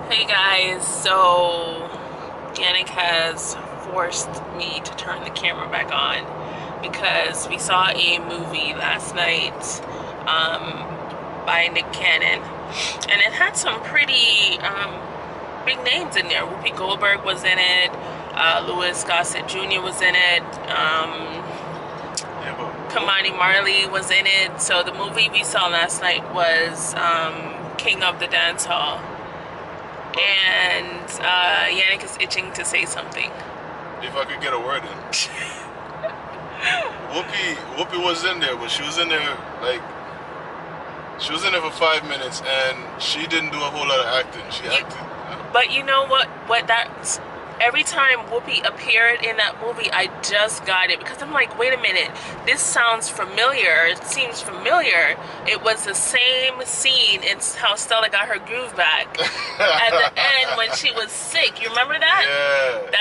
Hey guys, so Yannick has forced me to turn the camera back on because we saw a movie last night by Nick Cannon, and it had some pretty big names in there. Whoopi Goldberg was in it, Louis Gossett Jr. was in it, Yeah, Kamani Marley was in it. So the movie we saw last night was King of the Dance Hall. And Yannick is itching to say something. if I could get a word in. Whoopi was in there, but she was in there for 5 minutes, and she didn't do a whole lot of acting. She acted. But you know what? Every time Whoopi appeared in that movie, I just got it because I'm like, wait a minute, this sounds familiar. It seems familiar. It was the same scene in how Stella got her groove back at the end when she was sick. You remember that? Yeah.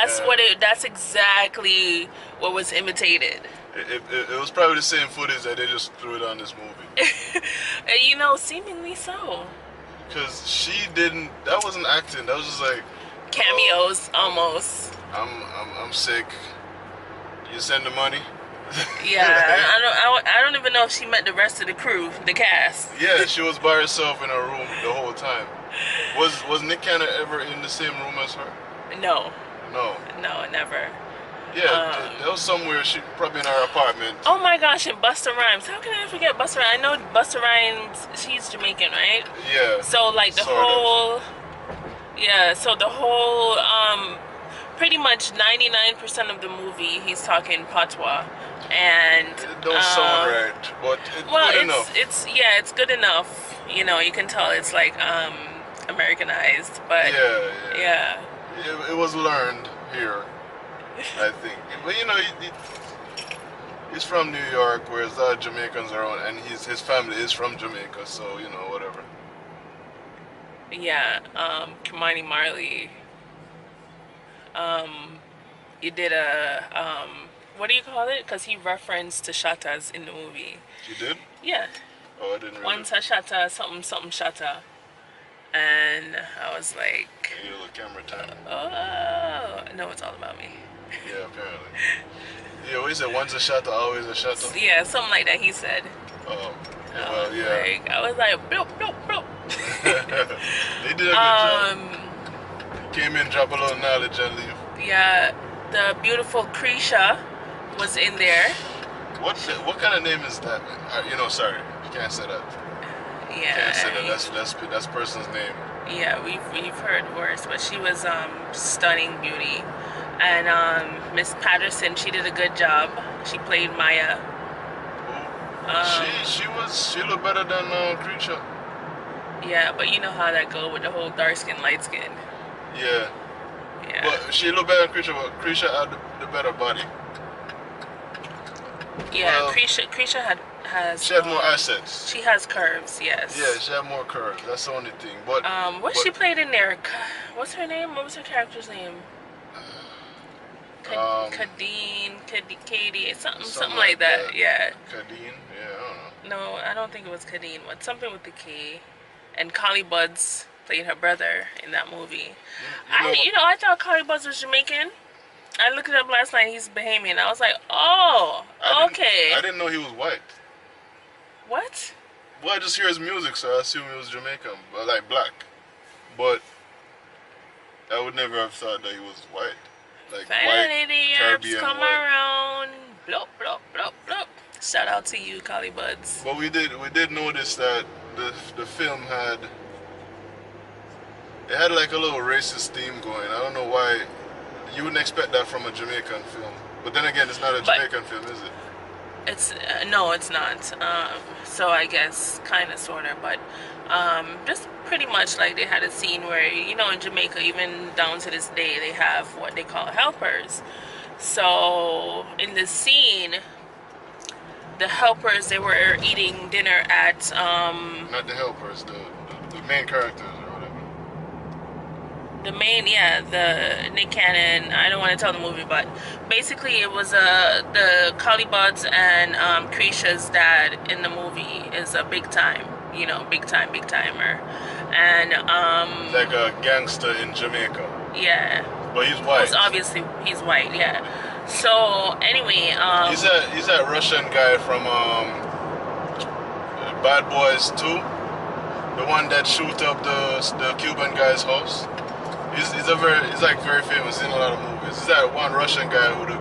That's exactly what was imitated. It was probably the same footage that they just threw it on this movie. Seemingly so. Because she didn't. That wasn't acting. That was just like, oh, Cameos almost. I'm sick. You send the money. Yeah, I don't even know if she met the rest of the crew, the cast. Yeah, she was by herself in her room the whole time. Was Nick Cannon ever in the same room as her? No, No. no, never. Yeah, that was somewhere. She probably in her apartment. Oh my gosh, and Busta Rhymes. How can I forget Busta Rhymes? I know Busta Rhymes. She's Jamaican, right? Yeah, So like the sort of. whole, yeah. So the whole, pretty much 99% of the movie, he's talking patois, and It don't sound right, but it's well, good enough. it's good enough. You can tell it's like Americanized, but Yeah, yeah. yeah. It was learned here, I think. But he's from New York, whereas a lot of Jamaicans are on, and his family is from Jamaica, so whatever. Yeah, Kamani Marley, you did what do you call it? Because he referenced to Shatas in the movie. You did? Yeah, Oh, I didn't really. once a Shata, something, something Shata. And I was like, You know, the camera time. oh, no, it's all about me. Yeah, apparently. Yeah, what he said, once a shot, always a shot. Yeah, something like that he said. Oh, yeah, well, yeah. I was like, bloop, bloop, bloop. They did a good job. Came in, drop a little knowledge, and leave. Yeah, the beautiful Krisha was in there. What kind of name is that, man? Sorry, you can't say that. You can't say that. Yeah, That's person's name. yeah, we've heard worse, but she was stunning beauty. And Miss Patterson, she did a good job. She played Maya. She looked better than Creature. Yeah, but you know how that go with the whole dark skin, light skin. Yeah, Yeah, but she looked better than Creature, but Creature had the better body. yeah. Well, Krisha has she had more assets. she has curves. Yes. Yeah, she had more curves. That's the only thing. But What she played in there? What's her name? What was her character's name? Kadeen, Katie, something like that. Yeah. Kadeen, yeah, I don't know. No, I don't think it was Kadeen, but something with the K. And Collie Buddz played her brother in that movie. I thought Collie Buddz was Jamaican. I looked it up last night. He's Bahamian. I was like, oh, okay. I didn't know he was white. What? Well, I just hear his music, so I assume he was Jamaican, but like black. But I would never have thought that he was white. Like white, Finally, the herbs Caribbean come white. around. Blop, blop, blop, blop. Shout out to you, Collie Buddz. But we did notice that the film had like a little racist theme going. I don't know why you wouldn't expect that from a Jamaican film. But then again, it's not a But Jamaican film, is it? it's no, it's not. So I guess kind of, sort of, but just pretty much like they had a scene where in Jamaica, even down to this day, they have what they call helpers. So in the scene, the helpers, they were eating dinner at Not the helpers, the main characters or whatever. the main, yeah, the Nick Cannon. I don't want to tell the movie, but basically it was the Collie Buddz and Krisha's dad in the movie is a big time, big timer, and Like a gangster in Jamaica. yeah. But he's white. Most obviously, he's white. Yeah. So anyway, He's that Russian guy from Bad Boys 2, the one that shoot up the Cuban guy's house. He's like very famous in a lot of movies. He's that one Russian guy who the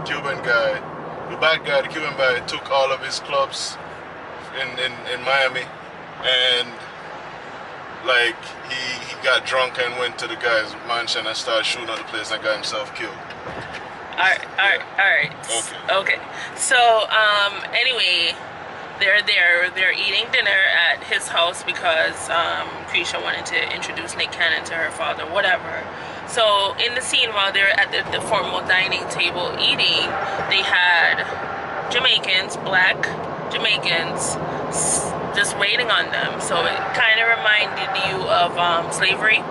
bad guy, the Cuban guy took all of his clubs in Miami, and like he got drunk and went to the guy's mansion and started shooting at the place and got himself killed. all right. Okay. So anyway, they're eating dinner at his house because Krisha wanted to introduce Nick Cannon to her father, whatever. So in the scene while they're at the formal dining table eating, they had Jamaicans, black Jamaicans, just waiting on them. So it kind of reminded you of slavery.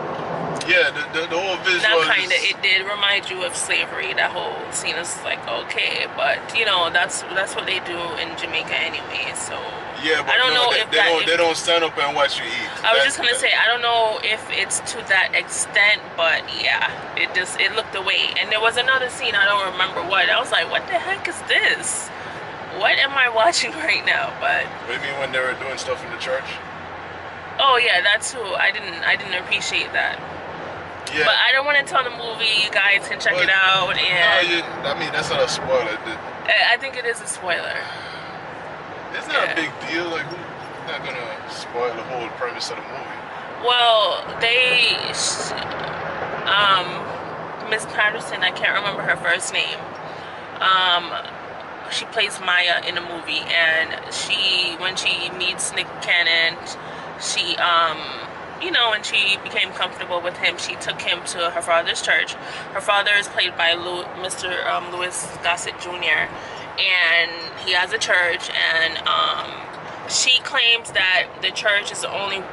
Yeah, the whole visual. Not kind of. It did remind you of slavery. That whole scene is like okay, but you know that's what they do in Jamaica anyway. So yeah, but I don't know if they don't stand up and watch you eat. I was just gonna say I don't know if it's to that extent, but yeah, it looked away. And there was another scene I don't remember what. I was like, what the heck is this? What am I watching right now? But what do you mean when they were doing stuff in the church? Oh yeah, that too. I didn't appreciate that. Yeah. But I don't want to tell the movie. You guys can check it out. And no, I mean that's not a spoiler. I think it is a spoiler. It's not a big deal. Like who's not gonna spoil the whole premise of the movie? Well, Miss Patterson. I can't remember her first name. She plays Maya in the movie, and when she meets Nick Cannon, she you know, when she became comfortable with him, she took him to her father's church. Her father is played by Mr. Louis Gossett Jr. And he has a church, and she claims that the church is the only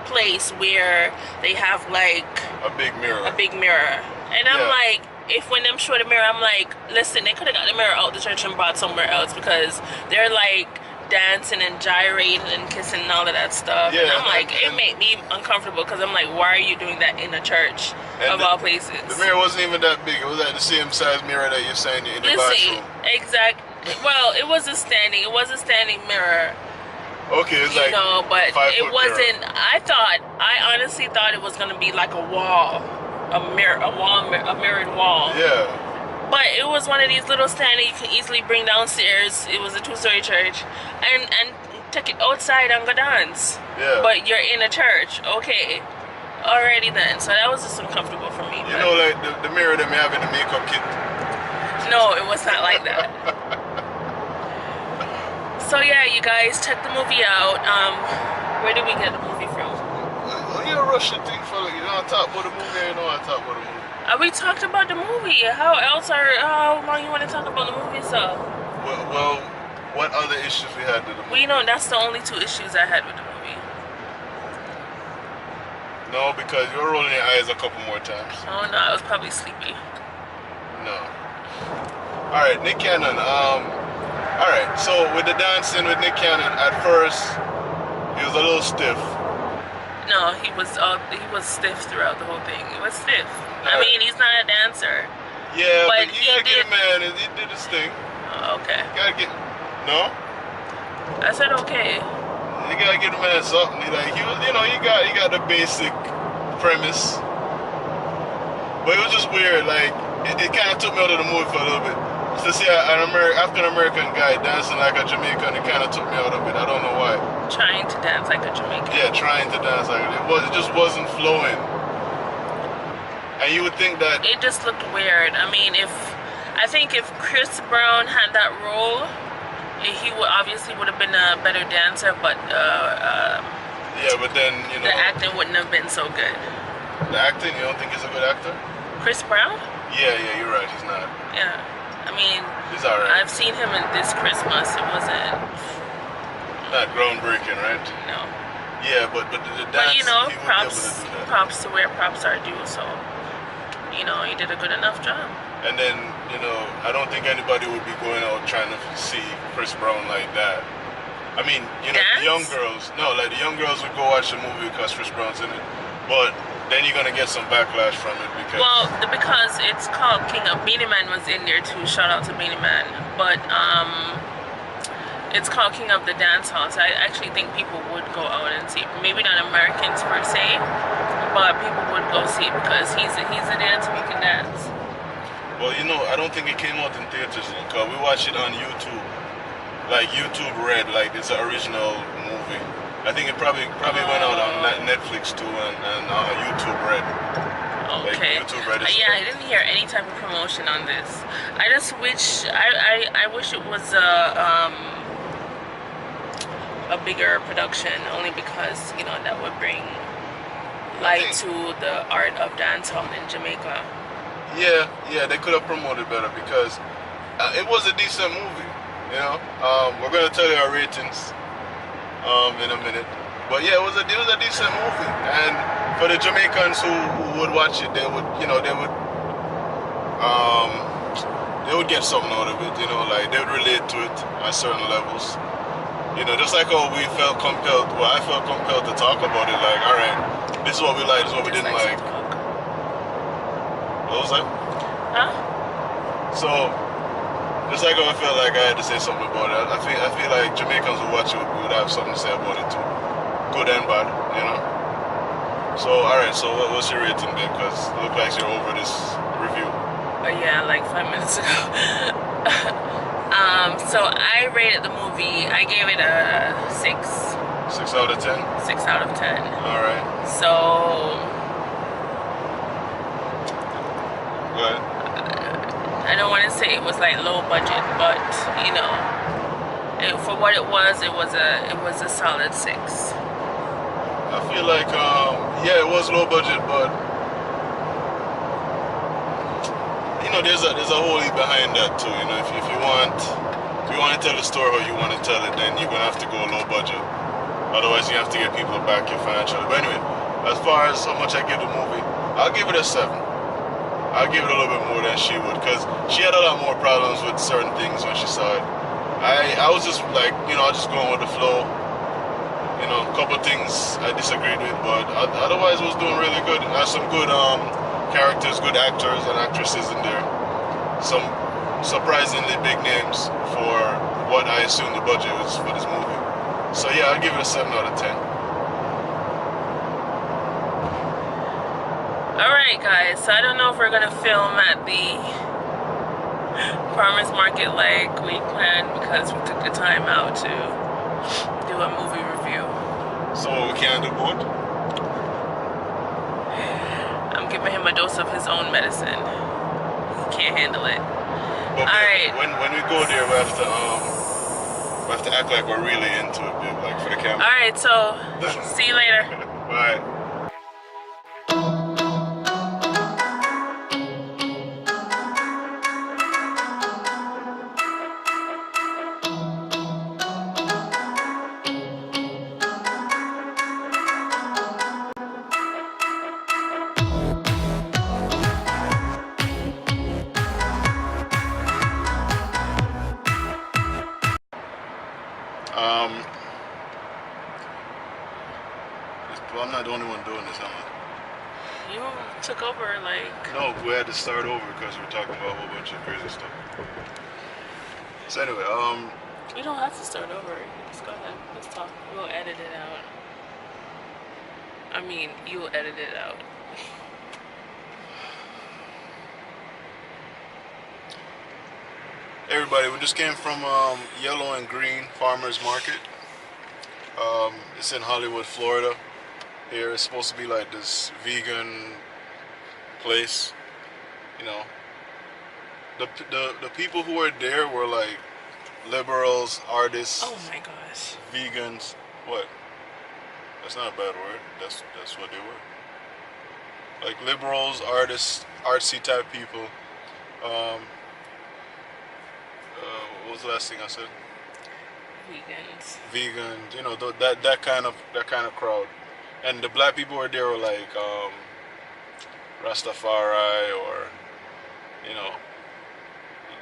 place where they have like a big mirror. And I'm like, if when them show the mirror, I'm like, listen, they could have got the mirror out the church and brought somewhere else, because they're like dancing and gyrating and kissing and all of that stuff. Yeah, and I'm like, it made me uncomfortable, because I'm like, why are you doing that in a church of all places? The mirror wasn't even that big. It was like the same size mirror that you're saying in the bathroom. Exactly. Well, it was a standing mirror. Okay, it's like but it wasn't. Mirror. I honestly thought it was gonna be like a wall, a mirrored wall. Yeah. But it was one of these little standing you can easily bring downstairs. It was a 2-story church, and take it outside and go dance. Yeah. But you're in a church, okay? Alrighty then. So that was just uncomfortable for me. You know, like the mirror that we have in the makeup kit. No, it was not like that. So yeah, you guys check the movie out. Where did we get the movie from? Well, you're a Russian thing, fella. You know I talk about the movie. You know I talk about the movie. We talked about the movie. How long you want to talk about the movie, so? Well, what other issues we had with the movie? Well, you know, that's the only 2 issues I had with the movie. No, because you were rolling your eyes a couple more times. Oh no, I was probably sleepy. No. Alright, Nick Cannon. Alright, so with the dancing with Nick Cannon, at first, he was a little stiff. No, he was stiff throughout the whole thing. It was stiff. I mean, he's not a dancer. Yeah, but you gotta get a man, and he did his thing. Okay. You gotta get... No? I said okay. You gotta get a man something. He was, you know, he got the basic premise. But it was just weird, like, it kind of took me out of the movie for a little bit. To see an African-American guy dancing like a Jamaican, it kind of took me out of it. I don't know why. Trying to dance like a Jamaican. Yeah, trying to dance like it. It just wasn't flowing. And you would think that... It just looked weird. I mean, I think if Chris Brown had that role, he would have been a better dancer, but yeah, but then, you know... The acting wouldn't have been so good. The acting? You don't think he's a good actor? Chris Brown? Yeah, you're right. He's not. Yeah. I mean... He's alright. I've seen him in This Christmas. It wasn't... Not groundbreaking, right? No. Yeah, but the dance... But, you know, he would props be able to do that. to where props are due, so... You know, he did a good enough job. And then, you know, I don't think anybody would be going out trying to see Chris Brown like that. I mean, you know, the young Dance? girls. No, like the young girls would go watch the movie because Chris Brown's in it, but then you're gonna get some backlash from it because. Well, because it's called King of Beanie Man was in there too. Shout out to Beanie Man. But it's called King of the Dance Hall. So I actually think people would go out and see it. Maybe not Americans per se, but people would go see it because he's a dancer who can dance. Well, you know, I don't think it came out in theaters because we watched it on YouTube. Like YouTube Red, like it's an original movie. I think it probably went out on Netflix too and YouTube Red. Okay. Like YouTube Red Yeah, I didn't hear any type of promotion on this. I just wish I wish it was a bigger production, only because you know that would bring light to the art of dancehall in Jamaica. Yeah, they could have promoted better because it was a decent movie. You know, we're gonna tell you our ratings in a minute. But yeah, it was a decent movie, and for the Jamaicans who would watch it, they would get something out of it. You know, like they would relate to it at certain levels. You know, just like how we felt compelled. Well, I felt compelled to talk about it. Like, all right, this is what we liked, this is what we didn't like. What was that? Huh? So. Just like how I felt like I had to say something about it, I feel like Jamaicans who watch it would have something to say about it too, good and bad, you know. So alright, so what's your rating, babe? Because it looks like you're over this review. Yeah, like 5 minutes ago. So I rated the movie. I gave it a 6. 6 out of 10. 6 out of 10. All right. So. Go ahead. I don't want to say it was like low budget, but you know, for what it was a solid 6. I feel like yeah, it was low budget, but you know, there's a whole heap behind that too. You know, if you want to tell the story how you want to tell it, then you're gonna have to go low budget. Otherwise, you have to get people to back you financially. But anyway, as far as how much I give the movie, I'll give it a 7. I'll give it a little bit more than she would, because she had a lot more problems with certain things when she saw it. I was just like, you know, I was just going with the flow. You know, a couple of things I disagreed with, but otherwise it was doing really good. It has some good characters, good actors and actresses in there. Some surprisingly big names for what I assumed the budget was for this movie. So yeah, I'll give it a 7 out of 10. Alright guys, so I don't know if we're gonna film at the farmers market like we planned because we took the time out to do a movie review. So we can't do both? I'm giving him a dose of his own medicine. He can't handle it. But alright. When we go there, we have to act like we're really into it, babe, like for the camera. Alright, so see you later. Bye. Well, I'm not the only one doing this, am I? You took over, like... No, we had to start over because we were talking about a whole bunch of crazy stuff. So anyway, You don't have to start over. Just go ahead. Let's talk. We'll edit it out. I mean, you'll edit it out. everybody, we just came from Yellow and Green Farmers Market. It's in Hollywood, Florida. Here it's supposed to be like this vegan place. You know, the people who were there were like liberals, artists, Oh my gosh. vegans. What? That's not a bad word. That's what they were. Like liberals, artists, artsy type people. What was the last thing I said? Vegans. Vegans, you know, that kind of crowd. And the black people were there were like Rastafari, or you know,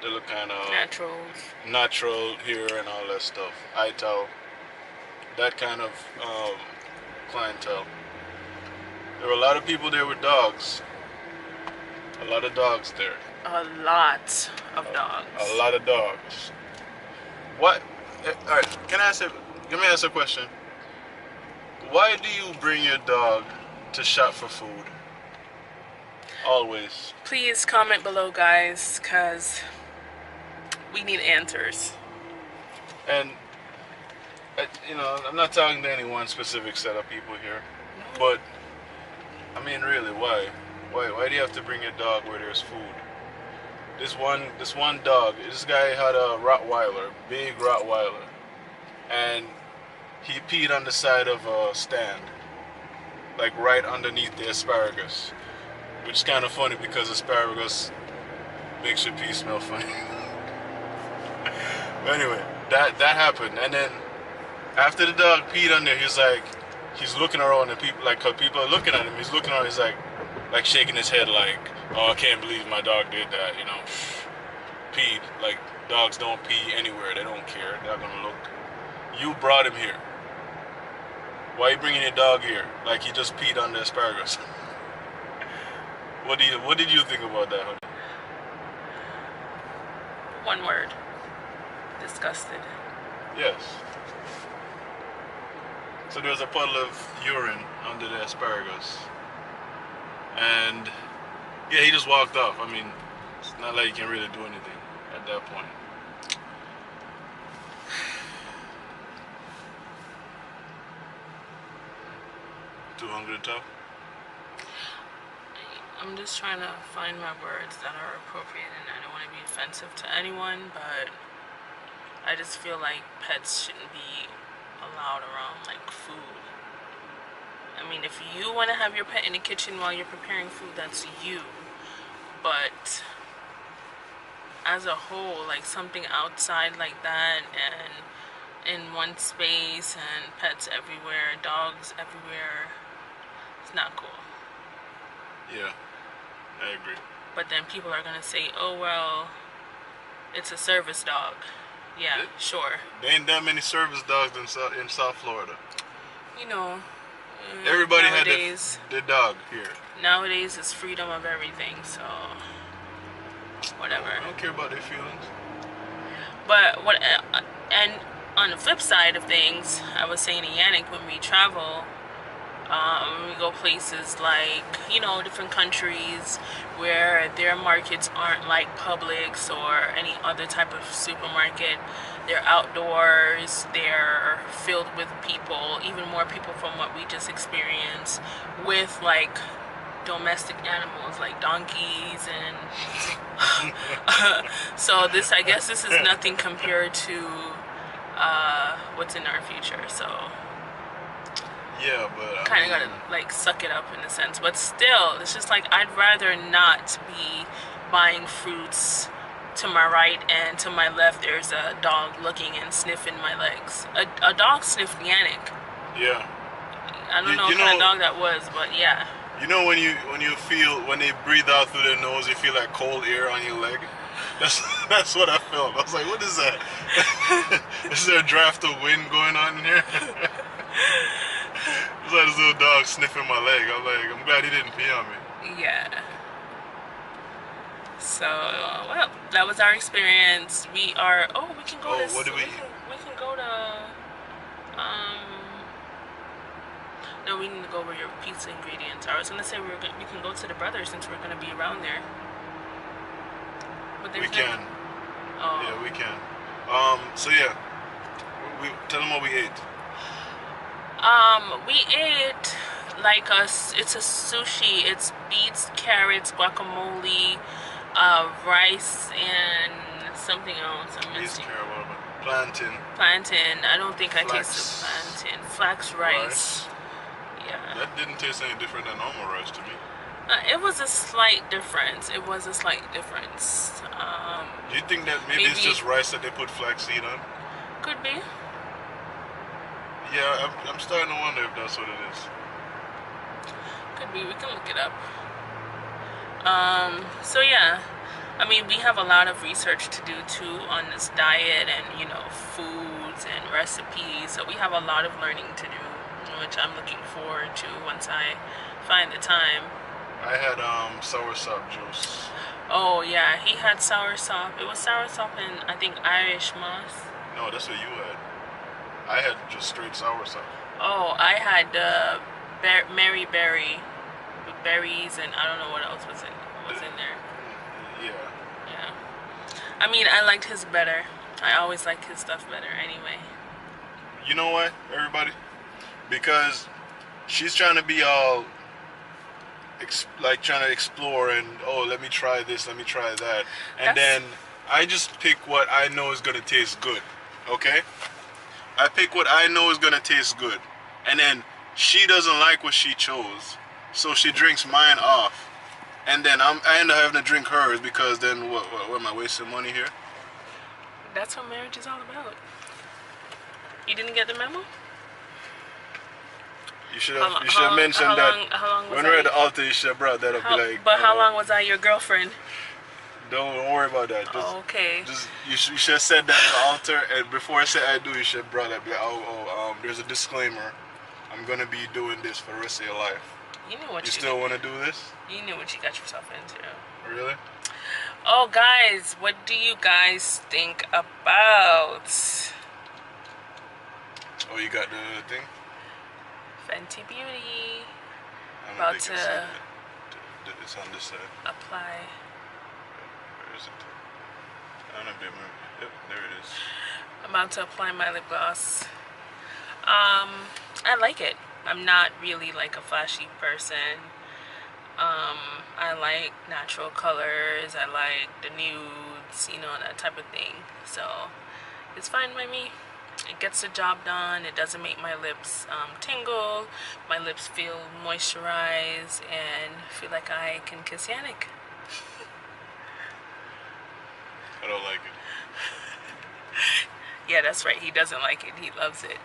they look kind of Naturals. natural here and all that stuff. ITAL, that kind of clientele. There were a lot of people there with dogs. A lot of dogs there. A lot of dogs. A lot of dogs. What? All right. Can I ask you? Let me ask a question. Why do you bring your dog to shop for food? Always. Please comment below, guys, because we need answers. And you know, I'm not talking to any one specific set of people here, but I mean, really, why? Why do you have to bring your dog where there's food? This one dog. This guy had a Rottweiler, big Rottweiler, and he peed on the side of a stand, like right underneath the asparagus, which is kind of funny because asparagus makes your pee smell funny. But anyway, that happened, and then after the dog peed on there, he's looking around, and people are looking at him. He's looking around. He's like shaking his head, like, oh, I can't believe my dog did that. You know, peed. Like, dogs don't pee anywhere. They don't care. They're gonna look. You brought him here. Why are you bringing your dog here? Like he just peed on the asparagus. What did you think about that, honey? One word. Disgusted. Yes. So there was a puddle of urine under the asparagus. And yeah, he just walked off. I mean, it's not like you can really do anything at that point. Too hungry to talk? I'm just trying to find my words that are appropriate, and I don't want to be offensive to anyone, but I just feel like pets shouldn't be allowed around like food. I mean, if you want to have your pet in the kitchen while you're preparing food, that's you. But as a whole, like something outside like that, and in one space, and pets everywhere, dogs everywhere, it's not cool. Yeah, I agree. But then people are gonna say, oh well, it's a service dog. Yeah, sure. There ain't that many service dogs in South Florida. You know, everybody nowadays, had their dog here. Nowadays it's freedom of everything, so whatever. I don't care about their feelings. But and on the flip side of things, I was saying to Yannick, when we travel, we go places like, you know, different countries where their markets aren't like Publix or any other type of supermarket. They're outdoors, they're filled with people, even more people from what we just experienced, with like domestic animals like donkeys and so this, I guess this is nothing compared to what's in our future. So yeah, but kind of gotta like suck it up in a sense, but still it's just like I'd rather not be buying fruits to my right and to my left there's a dog looking and sniffing my legs. A dog sniffed Yannick. Yeah, I don't know what kind of dog that was, but yeah. You know when they breathe out through their nose, you feel like cold air on your leg? That's what I felt. I was like, what is that? Is there a draft of wind going on in here? It's like this little dog sniffing my leg. I'm like, I'm glad he didn't pee on me. Yeah. So, well, that was our experience. We are, we can go to, what do we can go to, no, we need to go over your pizza ingredients. I was going to say we can go to the Brothers since we're going to be around there. But we can. Oh. Yeah, we can. So yeah, we tell them what we ate. We ate like it's a sushi. It's beets, carrots, guacamole, rice, and something else. I'm missing. Plantain. Plantain. I don't think I tasted plantain. Flax rice. Yeah. That didn't taste any different than normal rice to me. It was a slight difference. It was a slight difference. Do you think that maybe it's just rice that they put flaxseed on? Could be. Yeah, I'm starting to wonder if that's what it is. Could be. We can look it up. So yeah, I mean, we have a lot of research to do too on this diet and, you know, foods and recipes. So we have a lot of learning to do, which I'm looking forward to once I find the time. I had soursop juice. Oh yeah, he had soursop. It was soursop and I think Irish moss. No, that's what you had. I had just straight soursop. Oh, I had Mary Berry with berries and I don't know what else was in there. Yeah. Yeah. I mean, I liked his better. I always liked his stuff better anyway. You know why, everybody? Because she's trying to be all like trying to explore and oh, let me try this, let me try that, and then I just pick what I know is gonna taste good. Okay? I pick what I know is gonna taste good, and then she doesn't like what she chose, so she drinks mine off. And then I end up having to drink hers because then what am I wasting money here? That's what marriage is all about. You didn't get the memo? You should have mentioned that how long was when we're at the altar. You should have brought that up. But how long was I your girlfriend? Don't worry about that. Just, okay. You should have said that at the altar, and before I said I do, you should have brought that. Like, there's a disclaimer. I'm gonna be doing this for the rest of your life. You knew what you still want to do this? You knew what you got yourself into. Really? Oh, guys, what do you guys think about? Oh, you got the thing? Fenty Beauty. About to it's on this side. Apply. Where is it? I don't know. Yep, there it is. I'm about to apply my lip gloss. I like it. I'm not really like a flashy person. I like natural colors. I like the nudes, you know, that type of thing. So it's fine by me. It gets the job done. It doesn't make my lips tingle. My lips feel moisturized and feel like I can kiss Yannick. I don't like it. Yeah, that's right. He doesn't like it. He loves it.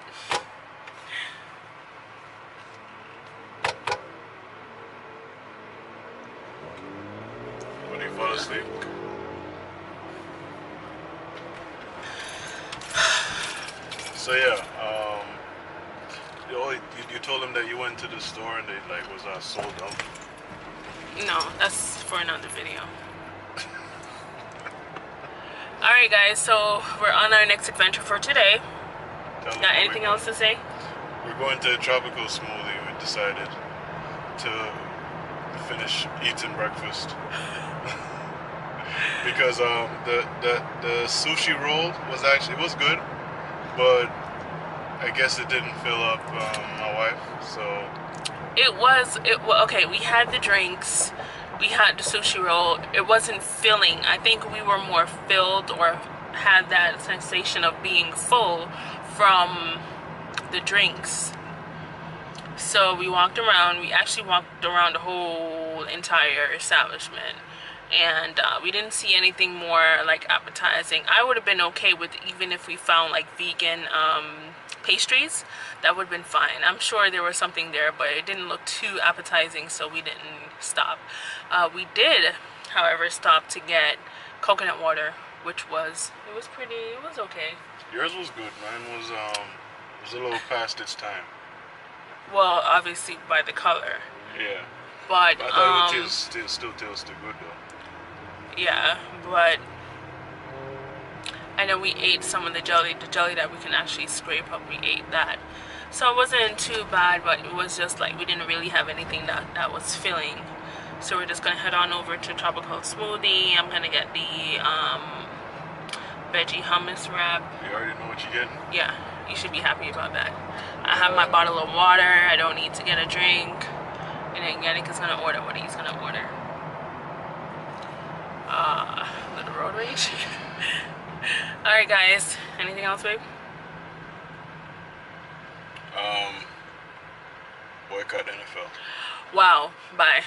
When you fall asleep. So yeah, you told him that you went to the store and they like was sold out. No, that's for another video. Alright guys, so we're on our next adventure for today. Got anything else to say? We're going to a tropical smoothie. We decided to finish eating breakfast. Because the sushi roll was good, but I guess it didn't fill up my wife, so okay, we had the drinks, we had the sushi roll. It wasn't filling. I think we were more filled or had that sensation of being full from the drinks. So we walked around. We actually walked around the whole entire establishment, and we didn't see anything more like appetizing. I would have been okay with even if we found like vegan pastries. That would have been fine. I'm sure there was something there, but it didn't look too appetizing, so we didn't stop. We did, however, stop to get coconut water, which was okay. Yours was good. Mine was a little past its time. Well, obviously by the color. Yeah. But I thought it still tasted good though. Yeah, but I know we ate some of the jelly that we can actually scrape up. We ate that, so it wasn't too bad. But it was just like we didn't really have anything that was filling. So we're just gonna head on over to Tropical Smoothie. I'm gonna get the veggie hummus wrap. You already know what you're getting? Yeah, you should be happy about that. I have my bottle of water. I don't need to get a drink. And then Yannick is gonna order what he's gonna order. Little road rage. Alright guys, anything else, babe? Boycott NFL. Wow, bye.